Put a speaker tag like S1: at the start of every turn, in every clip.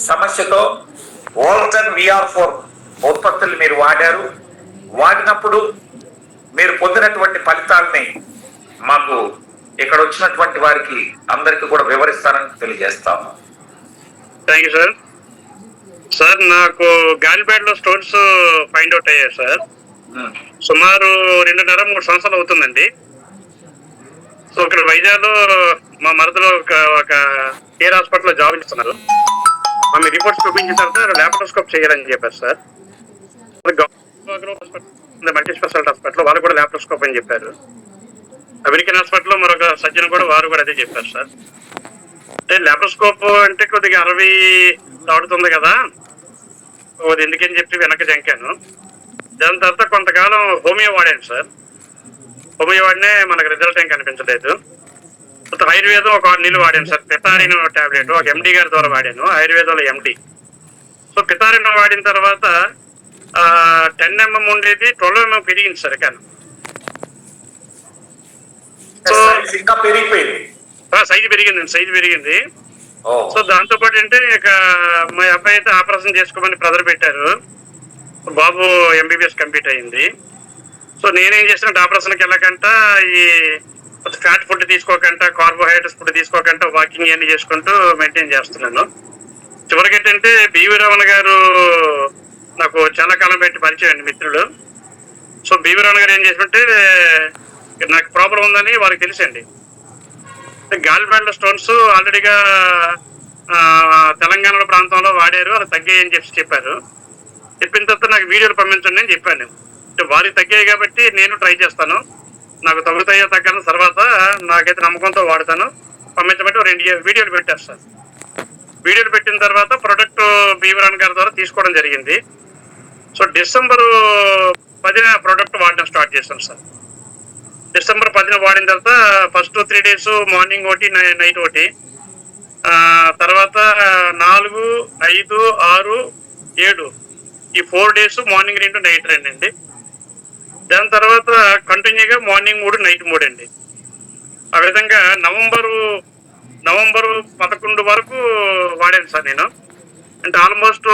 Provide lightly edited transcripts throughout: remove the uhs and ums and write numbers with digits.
S1: సమస్యతో వోల్టన్ VR4 ఉత్పత్తులు మీరు వాడారు. వాడినప్పుడు మీరు పొందినటువంటి ఫలితాలని మాకు ఇక్కడ వచ్చినటువంటి వారికి అందరికీ కూడా వివరిస్తానని తెలియజేస్తాము.
S2: Thank you sir. సార్ నాకు గాలిపేటలో స్టోన్స్ ఫైండ్ అవుట్ అయ్యాయి సార్. సుమారు 2.5-3 సంవత్సరాలు అవుతుందండి. సో ఇక్కడ వైజాగ్లో మా మరదలో ఒక కేర్ హాస్పిటల్లో జాబ్ ఇస్తున్నారు. ఆమె రిపోర్ట్స్ చూపించిన తర్వాత ల్యాప్రోస్కోప్ చేయాలని చెప్పారు సార్. మల్టీ స్పెషాలిటీ హాస్పిటల్ వాళ్ళు కూడా ల్యాప్రోస్కోప్ అని చెప్పారు. అమెరికన్ హాస్పిటల్లో మరొక సర్జన్ కూడా వారు కూడా అదే చెప్పారు సార్. అంటే ల్యాప్రోస్కోప్ అంటే కొద్దిగా 60 దాడుతుంది కదా, అది ఎందుకని చెప్పి వెనక్కి జంకాను. దాని తర్వాత కొంతకాలం హోమియో వాడాను సార్. హోమియో వాడినే మనకు రిజల్ట్ ఏం కనిపించలేదు. ఆయుర్వేదం ఒక 6 నెలలు వాడాను సార్. పితారిన్ టాబ్లెట్ ఒక MD గారి ద్వారా వాడాను, ఆయుర్వేదంలో MD. సో పితారిన్ వాడిన తర్వాత 10 mm ఉండేది 12 mm పెరిగింది సార్. కానీ సో
S1: ఇంకా పెరిగిపోయింది,
S2: సైజు పెరిగింది. సో దాంతో పాటు అంటే ఇక మా అబ్బాయి అయితే ఆపరేషన్ చేసుకోమని ప్రెజర్ పెట్టారు. బాబు MBBS కంప్లీట్ అయింది. సో నేనేం చేసిన ఆపరేషన్కి వెళ్ళకంట ఈ ఫ్యాట్ ఫుడ్ తీసుకోకుండా, కార్బోహైడ్రేట్స్ ఫుడ్ తీసుకోకుండా వాకింగ్ ఇవన్నీ చేసుకుంటూ మెయింటైన్ చేస్తున్నాను. చివరికి ఏంటంటే బివి రమణ గారు నాకు చాలా కాలం పెట్టి పరిచయం అండి, మిత్రులు. సో బివి రమణ గారు ఏం చేసినట్టే నాకు ప్రాబ్లం ఉందని వారికి తెలిసండి. గాలిపేటలో స్టోన్స్ ఆల్రెడీగా తెలంగాణ ప్రాంతంలో వాడారు, అది తగ్గాయి అని చెప్పారు. చెప్పిన తర్వాత నాకు వీడియోలు పంపించండి అని చెప్పాను. వారికి తగ్గాయి కాబట్టి నేను ట్రై చేస్తాను, నాకు తగ్గుతాయో తగ్గాను తర్వాత నాకైతే నమ్మకంతో వాడతాను, పంపించబట్టి 2 వీడియోలు పెట్టారు సార్. వీడియోలు పెట్టిన తర్వాత ప్రొడక్ట్ బీవరాన్ గారి ద్వారా తీసుకోవడం జరిగింది. సో December 10న ప్రోడక్ట్ వాడడం స్టార్ట్ చేస్తాం సార్. December 10న వాడిన తర్వాత ఫస్ట్ 3 days మార్నింగ్ ఒకటి, నైట్ ఒకటి, తర్వాత 4, 5, 6, 7 ఈ 4 days మార్నింగ్ 2, నైట్ 2 అండి. దాని తర్వాత కంటిన్యూగా మార్నింగ్ 3, నైట్ 3 అండి. ఆ విధంగా నవంబర్ 11 వరకు వాడాను సార్ నేను. అంటే ఆల్మోస్ట్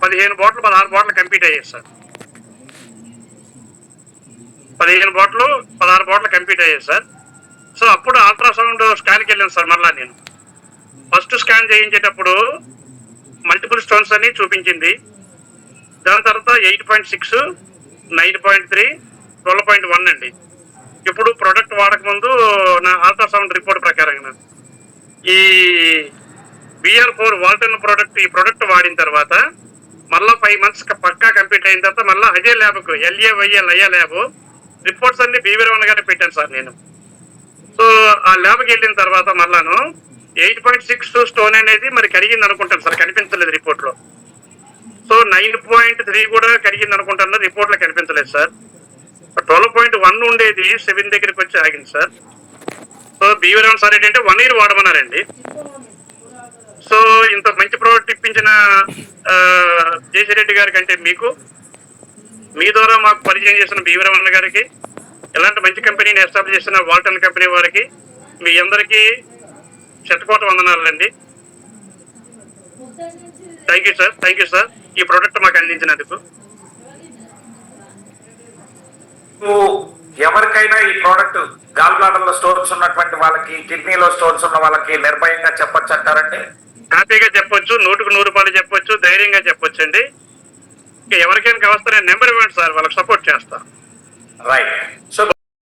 S2: 15 బాటిల్ 16 బాటిల్ కంప్లీట్ అయ్యాయి సార్. 15 బాటిల్ 16 బాటిల్ కంప్లీట్ అయ్యాయి సార్. సో అప్పుడు అల్ట్రాసౌండ్ స్కాన్కి వెళ్ళాను సార్. మళ్ళా నేను ఫస్ట్ స్కాన్ చేయించేటప్పుడు మల్టిపుల్ స్టోన్స్ అని చూపించింది. దాని తర్వాత 8.6, 9.3, 12.1 అండి. ఇప్పుడు ప్రోడక్ట్ వాడకముందు నా అల్ట్రాసౌండ్ రిపోర్ట్ ప్రకారంగా ఈ VR4 వాల్టన్ ప్రోడక్ట్ ఈ ప్రోడక్ట్ వాడిన తర్వాత మళ్ళీ 5 months పక్కా కంప్లీట్ అయిన తర్వాత మళ్ళీ అదే ల్యాబ్కు LAYL ల్యాబ్ రిపోర్ట్స్ అన్ని బీవీ రమణ గారిని పెట్టాను సార్ నేను. సో ఆ ల్యాబ్కి వెళ్ళిన తర్వాత మళ్ళాను 8.6 స్టోన్ అనేది మరి కరిగింది అనుకుంటాను సార్, కనిపించలేదు రిపోర్ట్లో. సో 9.3 కూడా కరిగింది అనుకుంటాను, రిపోర్ట్లో కనిపించలేదు సార్. 12.1 ఉండేది 7 దగ్గరికి వచ్చి ఆగింది sir. So BV Ramana sir ఏంటంటే 1 year వాడమన్నారండి. సో ఇంత మంచి ప్రోడక్ట్ ఇప్పించిన జేసిరెడ్డి గారికి అంటే మీకు, మీ ద్వారా మాకు పరిచయం చేసిన బీవీ రమణ గారికి, ఎలాంటి మంచి కంపెనీని ఎస్టాబ్లిష్ చేసిన వాల్టన్ కంపెనీ వారికి మీ అందరికీ శతకోట వందనాలండి. థ్యాంక్ యూ సార్ ఈ ప్రోడక్ట్ మాకు అందించినందుకు.
S1: ఎవరికైనా ఈ ప్రోడక్ట్ గాల్ బ్లాడర్లో స్టోన్స్ ఉన్నటువంటి వాళ్ళకి, కిడ్నీలో స్టోన్స్ ఉన్న వాళ్ళకి నిర్భయంగా చెప్పొచ్చు అంటారండి?
S2: హ్యాపీగా చెప్పొచ్చు, 100కు 100 చెప్పొచ్చు, ధైర్యంగా చెప్పొచ్చు అండి. ఎవరికైనా కావస్తే నేను నెంబర్ ఇవ్వండి సార్, వాళ్ళకి సపోర్ట్ చేస్తా.